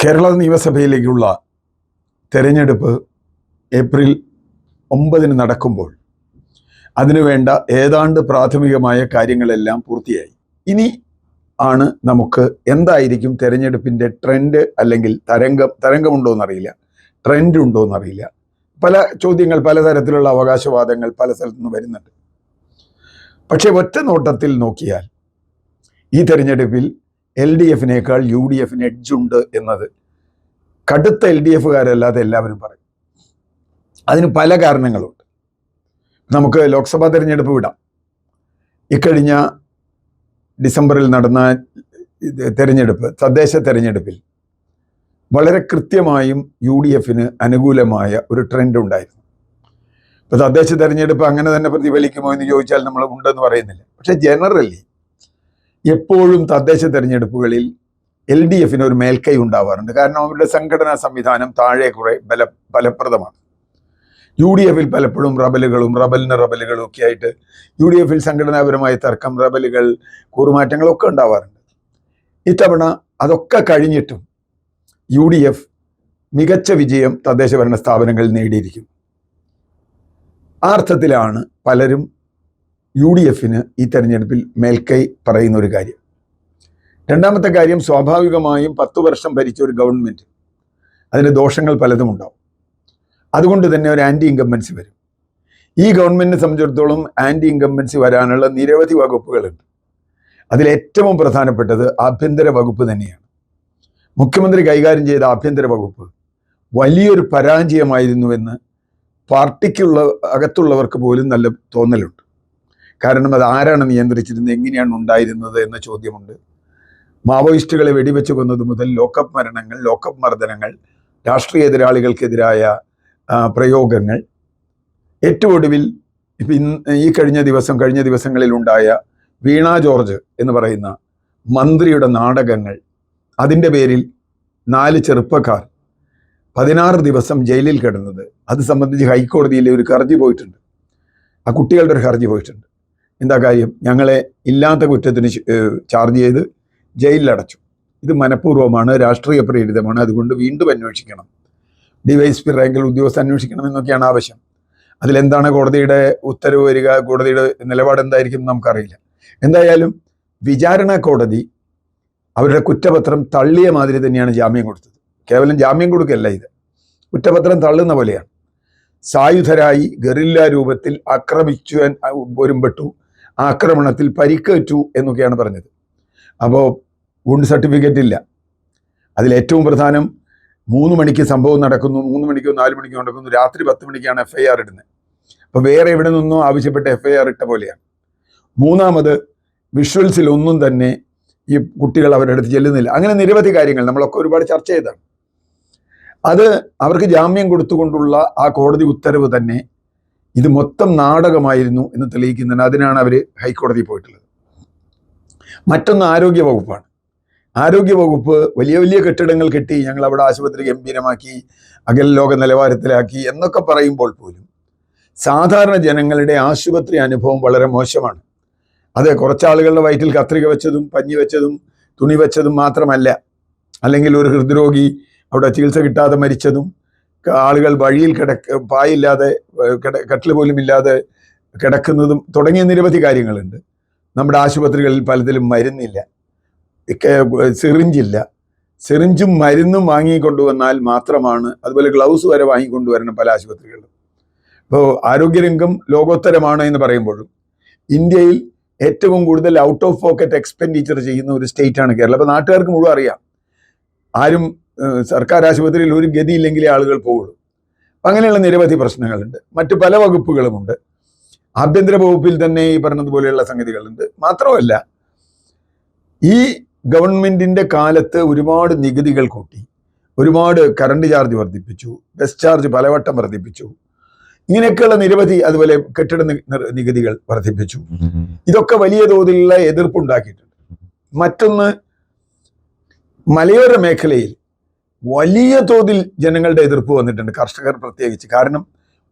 കേരള നിയമസഭയിലേക്കുള്ള തെരഞ്ഞെടുപ്പ് ഏപ്രിൽ 9 നടക്കുമ്പോൾ അതിനുവേണ്ട ഏതാണ്ട് പ്രാഥമികമായ കാര്യങ്ങളെല്ലാം പൂർത്തിയായി. ഇനി ആണ് നമുക്ക് എന്തായിരിക്കും തെരഞ്ഞെടുപ്പിൻ്റെ ട്രെൻഡ്, അല്ലെങ്കിൽ തരംഗമുണ്ടോ എന്നറിയില്ല, ട്രെൻഡ് ഉണ്ടോ എന്നറിയില്ല. പല ചോദ്യങ്ങൾ, പലതരത്തിലുള്ള അവകാശവാദങ്ങൾ പല സ്ഥലത്തുനിന്ന് വരുന്നുണ്ട്. പക്ഷെ ഒറ്റ നോട്ടത്തിൽ നോക്കിയാൽ ഈ തെരഞ്ഞെടുപ്പിൽ LDFിനേക്കാൾ UDFന് എഡ്ജുണ്ട് എന്നത് കടുത്ത LDFകാരല്ലാതെ എല്ലാവരും പറയും. അതിന് പല കാരണങ്ങളുണ്ട്. നമുക്ക് ലോക്സഭാ തെരഞ്ഞെടുപ്പ് വിടാം. ഇക്കഴിഞ്ഞ ഡിസംബറിൽ നടന്ന തെരഞ്ഞെടുപ്പ്, തദ്ദേശ തെരഞ്ഞെടുപ്പിൽ വളരെ കൃത്യമായും UDFന് അനുകൂലമായ ഒരു ട്രെൻഡ് ഉണ്ടായിരുന്നു. ഇപ്പോൾ തദ്ദേശ തെരഞ്ഞെടുപ്പ് അങ്ങനെ തന്നെ പ്രതിഫലിക്കുമോ എന്ന് ചോദിച്ചാൽ നമ്മൾ ഉണ്ടെന്ന് പറയുന്നില്ല. പക്ഷെ ജനറലി എപ്പോഴും തദ്ദേശ തെരഞ്ഞെടുപ്പുകളിൽ LDFന് ഒരു മേൽക്കൈ ഉണ്ടാവാറുണ്ട്. കാരണം അവരുടെ സംഘടനാ സംവിധാനം താഴെ കുറെ ഫലപ്രദമാണ്. UDFിൽ പലപ്പോഴും റബലുകളും ഒക്കെ ആയിട്ട് UDFിൽ സംഘടനാപരമായ തർക്കം, റബലുകൾ, കൂറുമാറ്റങ്ങളൊക്കെ ഉണ്ടാവാറുണ്ട്. ഇത്തവണ അതൊക്കെ കഴിഞ്ഞിട്ടും UDF മികച്ച വിജയം തദ്ദേശ ഭരണ സ്ഥാപനങ്ങളിൽ നേടിയിരിക്കുന്നു. ആ അർത്ഥത്തിലാണ് പലരും UDFന് ഈ തെരഞ്ഞെടുപ്പിൽ മേൽക്കൈ പറയുന്ന ഒരു കാര്യം. രണ്ടാമത്തെ കാര്യം, സ്വാഭാവികമായും 10 വർഷം ഭരിച്ച ഒരു ഗവൺമെൻറ്, അതിന് ദോഷങ്ങൾ പലതും ഉണ്ടാവും. അതുകൊണ്ട് തന്നെ ഒരു ആൻറ്റി ഇൻകംബൻസി വരും. ഈ ഗവൺമെൻറ്റിനെ സംബന്ധിച്ചിടത്തോളം ആൻറ്റി ഇൻകംബൻസി വരാനുള്ള നിരവധി വകുപ്പുകളുണ്ട്. അതിലേറ്റവും പ്രധാനപ്പെട്ടത് ആഭ്യന്തര വകുപ്പ് തന്നെയാണ്. മുഖ്യമന്ത്രി കൈകാര്യം ചെയ്ത ആഭ്യന്തര വകുപ്പ് വലിയൊരു പരാജയമായിരുന്നുവെന്ന് അകത്തുള്ളവർക്ക് പോലും നല്ല തോന്നലുണ്ട്. കാരണം അത് ആരാണ് നിയന്ത്രിച്ചിരുന്നത്, എങ്ങനെയാണ് ഉണ്ടായിരുന്നത് എന്ന ചോദ്യമുണ്ട്. മാവോയിസ്റ്റുകളെ വെടിവെച്ച് കൊന്നത് മുതൽ ലോക്കപ്പ് മരണങ്ങൾ, ലോക്കപ്പ് മർദ്ദനങ്ങൾ, രാഷ്ട്രീയ എതിരാളികൾക്കെതിരായ പ്രയോഗങ്ങൾ, ഏറ്റവും ഒടുവിൽ ഈ കഴിഞ്ഞ ദിവസങ്ങളിലുണ്ടായ വീണ ജോർജ് എന്ന് പറയുന്ന മന്ത്രിയുടെ നാടകങ്ങൾ, അതിൻ്റെ പേരിൽ 4 ചെറുപ്പക്കാർ 16 ദിവസം ജയിലിൽ കിടന്നത്, അത് സംബന്ധിച്ച് ഹൈക്കോടതിയിലെ ഒരു ഹർജി പോയിട്ടുണ്ട്. ആ കുട്ടികളുടെ ഒരു ഹർജി പോയിട്ടുണ്ട്. എന്താ കാര്യം? ഞങ്ങളെ ഇല്ലാത്ത കുറ്റത്തിന് ചാർജ് ചെയ്ത് ജയിലിലടച്ചു. ഇത് മനഃപൂർവ്വമാണ്, രാഷ്ട്രീയ പ്രേരിതമാണ്, അതുകൊണ്ട് വീണ്ടും അന്വേഷിക്കണം, DYSP റാങ്കിൽ ഉദ്യോഗസ്ഥ അന്വേഷിക്കണം എന്നൊക്കെയാണ് ആവശ്യം. അതിലെന്താണ് കോടതിയുടെ ഉത്തരവ് വരിക, കോടതിയുടെ നിലപാട് എന്തായിരിക്കും നമുക്കറിയില്ല. എന്തായാലും വിചാരണ കോടതി അവരുടെ കുറ്റപത്രം തള്ളിയ മാതിരി തന്നെയാണ് ജാമ്യം കൊടുത്തത്. കേവലം ജാമ്യം കൊടുക്കല്ല, ഇത് കുറ്റപത്രം തള്ളുന്ന പോലെയാണ്. സായുധരായി ഗറില്ല രൂപത്തിൽ ആക്രമിച്ചു ഒരുമ്പെട്ടു, ആക്രമണത്തിൽ പരിക്കേറ്റു എന്നൊക്കെയാണ് പറഞ്ഞത്. അപ്പോൾ വുണ്ട് സർട്ടിഫിക്കറ്റ് ഇല്ല. അതിലേറ്റവും പ്രധാനം, 3 മണിക്ക് സംഭവം നടക്കുന്നു, 3 മണിക്കോ 4 മണിക്കോ നടക്കുന്നു, രാത്രി 10 മണിക്കാണ് FIR ഇടുന്നത്. അപ്പോൾ വേറെ എവിടെ നിന്നോ ആവശ്യപ്പെട്ട് FIR ഇട്ട പോലെയാണ്. മൂന്നാമത്, വിഷ്വൽസിൽ ഒന്നും തന്നെ ഈ കുട്ടികൾ അവരുടെ അടുത്ത് ചെല്ലുന്നില്ല. അങ്ങനെ നിരവധി കാര്യങ്ങൾ നമ്മളൊക്കെ ഒരുപാട് ചർച്ച ചെയ്തതാണ്. അത് അവർക്ക് ജാമ്യം കൊടുത്തുകൊണ്ടുള്ള ആ കോടതി ഉത്തരവ് തന്നെ ഇത് മൊത്തം നാടകമായിരുന്നു എന്ന് തെളിയിക്കുന്നതിന് അതിനാണ് അവർ ഹൈക്കോടതി പോയിട്ടുള്ളത്. മറ്റൊന്ന് ആരോഗ്യ വകുപ്പാണ്. ആരോഗ്യ വകുപ്പ് വലിയ വലിയ കെട്ടിടങ്ങൾ കെട്ടി, ഞങ്ങൾ അവിടെ ആശുപത്രി ഗംഭീരമാക്കി, അകൽ ലോക നിലവാരത്തിലാക്കി എന്നൊക്കെ പറയുമ്പോൾ പോലും സാധാരണ ജനങ്ങളുടെ ആശുപത്രി അനുഭവം വളരെ മോശമാണ്. അത് കുറച്ചാളുകളുടെ വയറ്റിൽ കത്രിക വെച്ചതും പഞ്ഞി വെച്ചതും തുണി വെച്ചതും മാത്രമല്ല, അല്ലെങ്കിൽ ഒരു ഹൃദ്രോഗി അവിടെ ചികിത്സ കിട്ടാതെ മരിച്ചതും, ആളുകൾ വഴിയിൽ പായില്ലാതെ കട്ടിൽ പോലും ഇല്ലാതെ കിടക്കുന്നതും തുടങ്ങിയ നിരവധി കാര്യങ്ങളുണ്ട്. നമ്മുടെ ആശുപത്രികളിൽ പലതിലും മരുന്നില്ല, സിറിഞ്ചില്ല. സിറിഞ്ചും മരുന്നും വാങ്ങിക്കൊണ്ടുവന്നാൽ മാത്രമാണ്, അതുപോലെ ഗ്ലൗസ് വരെ വാങ്ങിക്കൊണ്ടുവരണം പല ആശുപത്രികളിലും. ഇപ്പോൾ ആരോഗ്യരംഗം ലോകോത്തരമാണ് എന്ന് പറയുമ്പോഴും ഇന്ത്യയിൽ ഏറ്റവും കൂടുതൽ ഔട്ട് ഓഫ് പോക്കറ്റ് എക്സ്പെൻഡിച്ചർ ചെയ്യുന്ന ഒരു സ്റ്റേറ്റാണ് കേരളം. അപ്പോൾ നാട്ടുകാർക്ക് മുഴുവൻ അറിയാം, ആരും സർക്കാർ ആശുപത്രിയിൽ ഒരു ഗതിയില്ലെങ്കിലേ ആളുകൾ പോവുള്ളൂ. അങ്ങനെയുള്ള നിരവധി പ്രശ്നങ്ങളുണ്ട്. മറ്റു പല വകുപ്പുകളുമുണ്ട്. ആഭ്യന്തര വകുപ്പിൽ തന്നെ ഈ പറഞ്ഞതുപോലെയുള്ള സംഗതികളുണ്ട്. മാത്രമല്ല, ഈ ഗവൺമെൻറ്റിൻ്റെ കാലത്ത് ഒരുപാട് നികുതികൾ കൂട്ടി, ഒരുപാട് കറണ്ട് ചാർജ് വർദ്ധിപ്പിച്ചു, ബസ് ചാർജ് പലവട്ടം വർദ്ധിപ്പിച്ചു, ഇങ്ങനെയൊക്കെയുള്ള നിരവധി, അതുപോലെ കെട്ടിട നികുതികൾ വർദ്ധിപ്പിച്ചു. ഇതൊക്കെ വലിയ തോതിലുള്ള എതിർപ്പുണ്ടാക്കിയിട്ടുണ്ട്. മറ്റൊന്ന്, മലയോര മേഖലയിൽ വലിയ തോതിൽ ജനങ്ങളുടെ എതിർപ്പ് വന്നിട്ടുണ്ട്, കർഷകർ പ്രത്യേകിച്ച്. കാരണം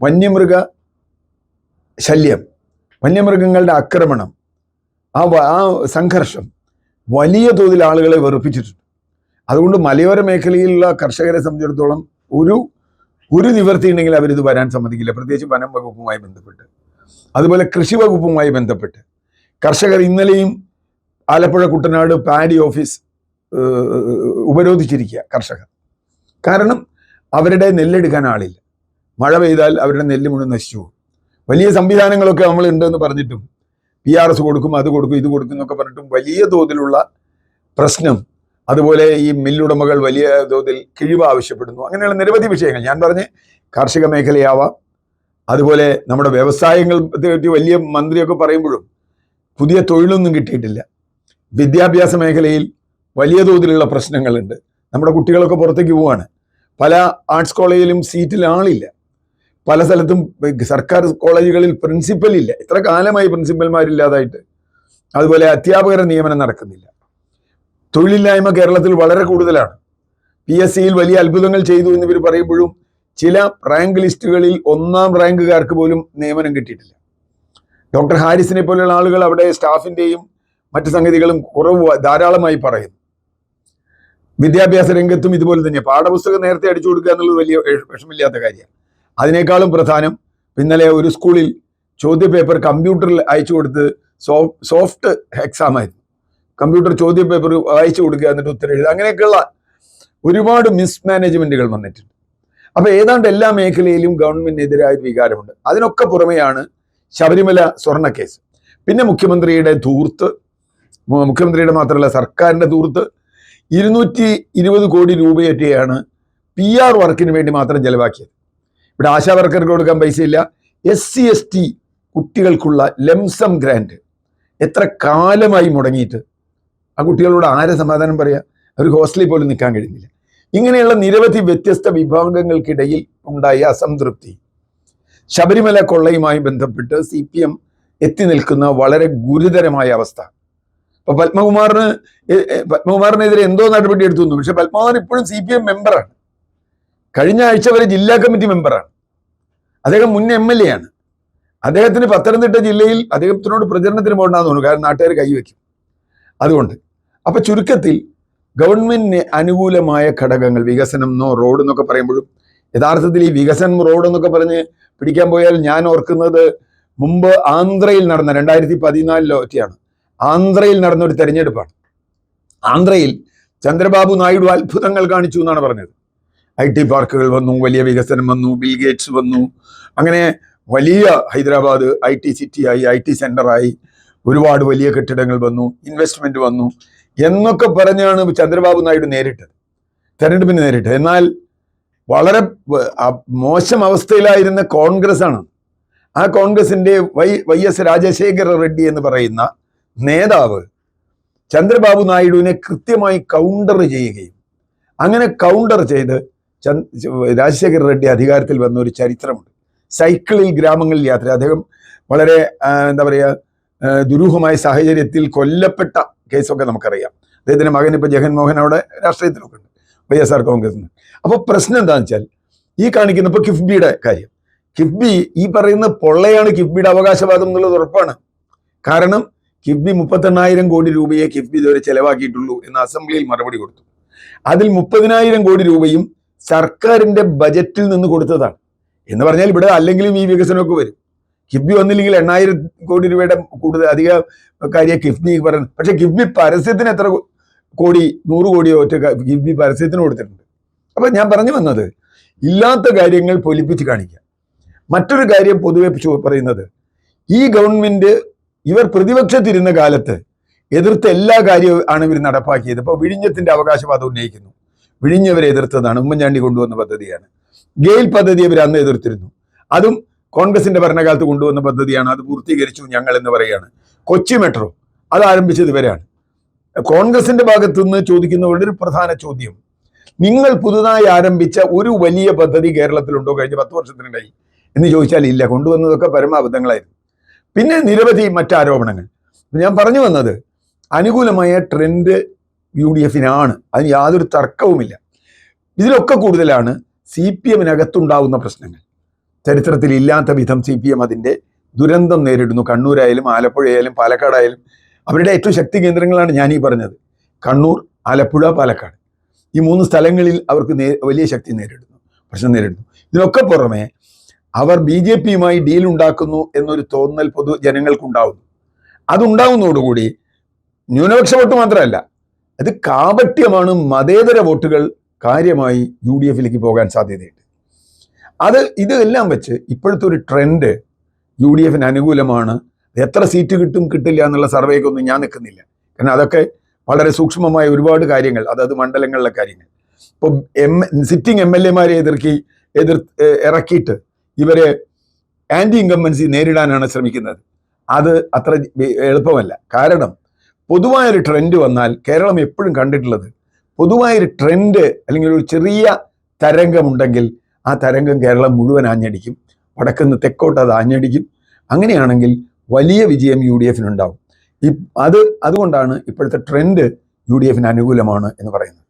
വന്യമൃഗ ശല്യം, വന്യമൃഗങ്ങളുടെ ആക്രമണം, ആ സംഘർഷം വലിയ തോതിൽ ആളുകളെ വെറുപ്പിച്ചിട്ടുണ്ട്. അതുകൊണ്ട് മലയോര മേഖലയിലുള്ള കർഷകരെ സംബന്ധിച്ചിടത്തോളം ഒരു നിവൃത്തി ഉണ്ടെങ്കിൽ അവരിത് വരാൻ സമ്മതിക്കില്ല, പ്രത്യേകിച്ച് വനം വകുപ്പുമായി ബന്ധപ്പെട്ട്. അതുപോലെ കൃഷി വകുപ്പുമായി ബന്ധപ്പെട്ട് കർഷകർ ഇന്നലെയും ആലപ്പുഴ കുട്ടനാട് പാഡി ഓഫീസ് ഉപരോധിച്ചിരിക്കുക കർഷകർ. കാരണം അവരുടെ നെല്ലെടുക്കാൻ ആളില്ല. മഴ പെയ്താൽ അവരുടെ നെല്ല് മുഴുവൻ നശിച്ചു പോകും. വലിയ സംവിധാനങ്ങളൊക്കെ നമ്മൾ ഉണ്ടെന്ന് പറഞ്ഞിട്ടും PRS കൊടുക്കും, അത് കൊടുക്കും, ഇത് കൊടുക്കും എന്നൊക്കെ പറഞ്ഞിട്ടും വലിയ തോതിലുള്ള പ്രശ്നം. അതുപോലെ ഈ മില്ലുടമകൾ വലിയ തോതിൽ കിഴിവ് ആവശ്യപ്പെടുന്നു. അങ്ങനെയുള്ള നിരവധി വിഷയങ്ങൾ ഞാൻ പറഞ്ഞ് കാർഷിക മേഖലയാവാം. അതുപോലെ നമ്മുടെ വ്യവസായങ്ങൾ പറ്റി വലിയ മന്ത്രിയൊക്കെ പറയുമ്പോഴും പുതിയ തൊഴിലൊന്നും കിട്ടിയിട്ടില്ല. വിദ്യാഭ്യാസ മേഖലയിൽ വലിയ തോതിലുള്ള പ്രശ്നങ്ങളുണ്ട്. നമ്മുടെ കുട്ടികളൊക്കെ പുറത്തേക്ക് പോവാണ്. പല ആർട്സ് കോളേജിലും സീറ്റിൽ ആളില്ല. പല സ്ഥലത്തും സർക്കാർ കോളേജുകളിൽ പ്രിൻസിപ്പൽ ഇല്ല. ഇത്ര കാലമായി പ്രിൻസിപ്പൽമാരില്ലാതായിട്ട്. അതുപോലെ അധ്യാപകരുടെ നിയമനം നടക്കുന്നില്ല. തൊഴിലില്ലായ്മ കേരളത്തിൽ വളരെ കൂടുതലാണ്. PSCയിൽ വലിയ അത്ഭുതങ്ങൾ ചെയ്തു എന്നിവർ പറയുമ്പോഴും ചില റാങ്ക് ലിസ്റ്റുകളിൽ 1ാം റാങ്കുകാർക്ക് പോലും നിയമനം കിട്ടിയിട്ടില്ല. ഡോക്ടർ ഹാരിസിനെ പോലെയുള്ള ആളുകൾ അവിടെ സ്റ്റാഫിൻ്റെയും മറ്റു സംഗതികളും കുറവ് ധാരാളമായി പറയുന്നു. വിദ്യാഭ്യാസ രംഗത്തും ഇതുപോലെ തന്നെയാണ്. പാഠപുസ്തകം നേരത്തെ അടിച്ചു കൊടുക്കുക എന്നുള്ളത് വലിയ വിഷമില്ലാത്ത കാര്യമാണ്. അതിനേക്കാളും പ്രധാനം ഇന്നലെ ഒരു സ്കൂളിൽ ചോദ്യപേപ്പർ കമ്പ്യൂട്ടറിൽ അയച്ചു കൊടുത്ത് സോഫ്റ്റ് എക്സാം ആയിരുന്നു. കമ്പ്യൂട്ടർ ചോദ്യപേപ്പർ അയച്ചു കൊടുക്കുക, എന്നിട്ട് ഉത്തരം എഴുതുക. അങ്ങനെയൊക്കെയുള്ള ഒരുപാട് മിസ്മാനേജ്മെന്റുകൾ വന്നിട്ടുണ്ട്. അപ്പൊ ഏതാണ്ട് എല്ലാ മേഖലയിലും ഗവൺമെന്റിനെതിരായ വികാരമുണ്ട്. അതിനൊക്കെ പുറമെയാണ് ശബരിമല സ്വർണ്ണക്കേസ്. പിന്നെ മുഖ്യമന്ത്രിയുടെ ധൂർത്ത്, മുഖ്യമന്ത്രിയുടെ മാത്രമല്ല സർക്കാരിന്റെ ധൂർത്ത്. 220 കോടി രൂപയൊക്കെയാണ് PR വർക്കിന് വേണ്ടി മാത്രം ചെലവാക്കിയത്. ഇവിടെ ആശാ വർക്കർക്ക് കൊടുക്കാൻ പൈസയില്ല. SC/ST കുട്ടികൾക്കുള്ള ലംസം ഗ്രാൻഡ് എത്ര കാലമായി മുടങ്ങിയിട്ട് ആ കുട്ടികളോട് ആരെ സമാധാനം പറയാ? അവർ ഹോസ്റ്റലിൽ പോലും നിൽക്കാൻ കഴിയുന്നില്ല. ഇങ്ങനെയുള്ള നിരവധി വ്യത്യസ്ത വിഭാഗങ്ങൾക്കിടയിൽ ഉണ്ടായ അസംതൃപ്തി ശബരിമല കൊള്ളയുമായി ബന്ധപ്പെട്ട് CPM എത്തി നിൽക്കുന്ന വളരെ ഗുരുതരമായ അവസ്ഥ. ഇപ്പൊ പത്മകുമാറിനെതിരെ എന്തോ നടപടി എടുത്തു. പക്ഷെ പത്മകുമാർ ഇപ്പോഴും CPM മെമ്പറാണ്. കഴിഞ്ഞ ആഴ്ച വരെ ജില്ലാ കമ്മിറ്റി മെമ്പറാണ്. അദ്ദേഹം മുൻ MLA ആണ്. അദ്ദേഹത്തിന് പത്തനംതിട്ട ജില്ലയിൽ അദ്ദേഹത്തിനോട് പ്രചരണത്തിന് പോകണ്ടെന്ന് തോന്നുന്നു. കാരണം നാട്ടുകാർ കൈവയ്ക്കും. അതുകൊണ്ട് അപ്പൊ ചുരുക്കത്തിൽ ഗവൺമെന്റിന് അനുകൂലമായ ഘടകങ്ങൾ, വികസനം എന്നോ റോഡ് എന്നൊക്കെ പറയുമ്പോഴും യഥാർത്ഥത്തിൽ ഈ വികസനം റോഡ് എന്നൊക്കെ പറഞ്ഞ് പിടിക്കാൻ പോയാൽ ഞാൻ ഓർക്കുന്നത് മുമ്പ് ആന്ധ്രയിൽ നടന്ന 2014 ഒറ്റയാണ് ആന്ധ്രയിൽ നടന്ന ഒരു തെരഞ്ഞെടുപ്പാണ്. ആന്ധ്രയിൽ ചന്ദ്രബാബു നായിഡു അത്ഭുതങ്ങൾ കാണിച്ചു എന്നാണ് പറഞ്ഞത്. IT പാർക്കുകൾ വന്നു, വലിയ വികസനം വന്നു, ബിൽ ഗേറ്റ്സ് വന്നു. അങ്ങനെ വലിയ ഹൈദരാബാദ് IT സിറ്റിയായി, IT സെന്ററായി, ഒരുപാട് വലിയ കെട്ടിടങ്ങൾ വന്നു, ഇൻവെസ്റ്റ്മെന്റ് വന്നു എന്നൊക്കെ പറഞ്ഞാണ് ചന്ദ്രബാബു നായിഡു തെരഞ്ഞെടുപ്പിന് നേരിട്ട്. എന്നാൽ വളരെ മോശം അവസ്ഥയിലായിരുന്ന കോൺഗ്രസ് ആണ്. ആ കോൺഗ്രസിന്റെ YS രാജശേഖര റെഡ്ഡി എന്ന് പറയുന്ന നേതാവ് ചന്ദ്രബാബു നായിഡുവിനെ കൃത്യമായി കൗണ്ടർ ചെയ്യുകയും അങ്ങനെ കൗണ്ടർ ചെയ്ത് രാജശേഖര റെഡ്ഡി അധികാരത്തിൽ വന്ന ഒരു ചരിത്രമുണ്ട്. സൈക്കിളിൽ ഗ്രാമങ്ങളിൽ യാത്ര. അദ്ദേഹം വളരെ എന്താ പറയുക ദുരൂഹമായ സാഹചര്യത്തിൽ കൊല്ലപ്പെട്ട കേസൊക്കെ നമുക്കറിയാം. അദ്ദേഹത്തിന്റെ മകൻ ഇപ്പൊ ജഗൻമോഹൻ അവിടെ രാഷ്ട്രീയത്തിലൊക്കെ ഉണ്ട്, YSR കോൺഗ്രസിന്. അപ്പൊ പ്രശ്നം എന്താണെന്ന് വെച്ചാൽ ഈ കാണിക്കുന്ന ഇപ്പൊ കിഫ്ബിയുടെ കാര്യം. കിഫ്ബി ഈ പറയുന്ന പൊള്ളയാണ്. കിഫ്ബിയുടെ അവകാശവാദം എന്നുള്ളത് ഉറപ്പാണ്. കാരണം കിഫ്ബി 38,000 കോടി രൂപയെ കിഫ്ബി ഇതുവരെ ചെലവാക്കിയിട്ടുള്ളൂ എന്ന് അസംബ്ലിയിൽ മറുപടി കൊടുത്തു. അതിൽ 30,000 കോടി രൂപയും സർക്കാരിന്റെ ബജറ്റിൽ നിന്ന് കൊടുത്തതാണ്. എന്ന് പറഞ്ഞാൽ ഇവിടെ അല്ലെങ്കിലും ഈ വികസനമൊക്കെ വരും. കിഫ്ബി വന്നില്ലെങ്കിൽ 8,000 കോടി രൂപയുടെ കൂടുതൽ അധിക കാര്യം കിഫ്ബി പറയുന്നത്. പക്ഷെ കിഫ്ബി പരസ്യത്തിന് എത്ര കോടി, 100 കോടിയോ ഒറ്റ കിഫ്ബി പരസ്യത്തിന് കൊടുത്തിട്ടുണ്ട്. അപ്പൊ ഞാൻ പറഞ്ഞു വന്നത് ഇല്ലാത്ത കാര്യങ്ങൾ പൊലിപ്പിച്ച് കാണിക്കുക. മറ്റൊരു കാര്യം പൊതുവെ പറയുന്നത്, ഈ ഗവൺമെന്റ് ഇവർ പ്രതിപക്ഷത്തിരുന്ന കാലത്ത് എതിർത്ത എല്ലാ കാര്യവും ആണ് ഇവർ നടപ്പാക്കിയത്. ഇപ്പൊ വിഴിഞ്ഞത്തിന്റെ അവകാശവാദം ഉന്നയിക്കുന്നു. വിഴിഞ്ഞവരെ എതിർത്തതാണ്, ഉമ്മൻചാണ്ടി കൊണ്ടുവന്ന പദ്ധതിയാണ്. ഗെയിൽ പദ്ധതി ഇവർ അന്ന് എതിർത്തിരുന്നു. അതും കോൺഗ്രസിന്റെ ഭരണകാലത്ത് കൊണ്ടുവന്ന പദ്ധതിയാണ്. അത് പൂർത്തീകരിച്ചു ഞങ്ങൾ എന്ന് പറയുകയാണ്. കൊച്ചി മെട്രോ അത് ആരംഭിച്ചത് ഇവരാണ്. കോൺഗ്രസിന്റെ ഭാഗത്തു നിന്ന് ചോദിക്കുന്ന ഒരു പ്രധാന ചോദ്യം, നിങ്ങൾ പുതുതായി ആരംഭിച്ച ഒരു വലിയ പദ്ധതി കേരളത്തിലുണ്ടോ കഴിഞ്ഞ 10 വർഷത്തിനിടയിൽ എന്ന് ചോദിച്ചാൽ ഇല്ല. കൊണ്ടുവന്നതൊക്കെ പരമാബദ്ധങ്ങളായിരുന്നു. പിന്നെ നിരവധി മറ്റാരോപണങ്ങൾ. ഞാൻ പറഞ്ഞു വന്നത് അനുകൂലമായ ട്രെൻഡ് UDFനാണ്, അതിന് യാതൊരു തർക്കവുമില്ല. ഇതിലൊക്കെ കൂടുതലാണ് CPMനകത്തുണ്ടാവുന്ന പ്രശ്നങ്ങൾ. ചരിത്രത്തിൽ ഇല്ലാത്ത വിധം CPM അതിൻ്റെ ദുരന്തം നേരിടുന്നു. കണ്ണൂരായാലും ആലപ്പുഴയായാലും പാലക്കാടായാലും അവരുടെ ഏറ്റവും ശക്തി കേന്ദ്രങ്ങളാണ് ഞാനീ പറഞ്ഞത്. കണ്ണൂർ, ആലപ്പുഴ, പാലക്കാട്. ഈ 3 സ്ഥലങ്ങളിൽ അവർക്ക് വലിയ ശക്തി നേരിടുന്നു, പ്രശ്നം നേരിടുന്നു. ഇതിനൊക്കെ പുറമെ അവർ BJP-യുമായി ഡീൽ ഉണ്ടാക്കുന്നു എന്നൊരു തോന്നൽ പൊതുജനങ്ങൾക്കുണ്ടാവുന്നു. അതുണ്ടാവുന്നതോടുകൂടി ന്യൂനപക്ഷ വോട്ട് മാത്രമല്ല, അത് കാപട്യമാണ്, മതേതര വോട്ടുകൾ കാര്യമായി UDF-ലേക്ക് പോകാൻ സാധ്യതയുണ്ട്. ഇതെല്ലാം വെച്ച് ഇപ്പോഴത്തെ ഒരു ട്രെൻഡ് UDF-ന് അനുകൂലമാണ്. എത്ര സീറ്റ് കിട്ടും കിട്ടില്ല എന്നുള്ള സർവേക്കൊന്നും ഞാൻ നിൽക്കുന്നില്ല. കാരണം അതൊക്കെ വളരെ സൂക്ഷ്മമായ ഒരുപാട് കാര്യങ്ങൾ, അതായത് മണ്ഡലങ്ങളിലെ കാര്യങ്ങൾ. ഇപ്പോൾ സിറ്റിംഗ് MLA-മാരെ ഇറക്കിയിട്ട് ഇവരെ ആന്റി ഇൻകംബൻസി നേരിടാനാണ് ശ്രമിക്കുന്നത്. അത് അത്ര എളുപ്പമല്ല. കാരണം പൊതുവായൊരു ട്രെൻഡ് വന്നാൽ, കേരളം എപ്പോഴും കണ്ടിട്ടുള്ളത് പൊതുവായൊരു ട്രെൻഡ് അല്ലെങ്കിൽ ഒരു ചെറിയ തരംഗമുണ്ടെങ്കിൽ ആ തരംഗം കേരളം മുഴുവൻ ആഞ്ഞടിക്കും, വടക്കുന്ന് തെക്കോട്ട് അത് ആഞ്ഞടിക്കും. അങ്ങനെയാണെങ്കിൽ വലിയ വിജയം UDF-നുണ്ടാവും. അതുകൊണ്ടാണ് ഇപ്പോഴത്തെ ട്രെൻഡ് UDF-ന് അനുകൂലമാണ് എന്ന് പറയുന്നത്.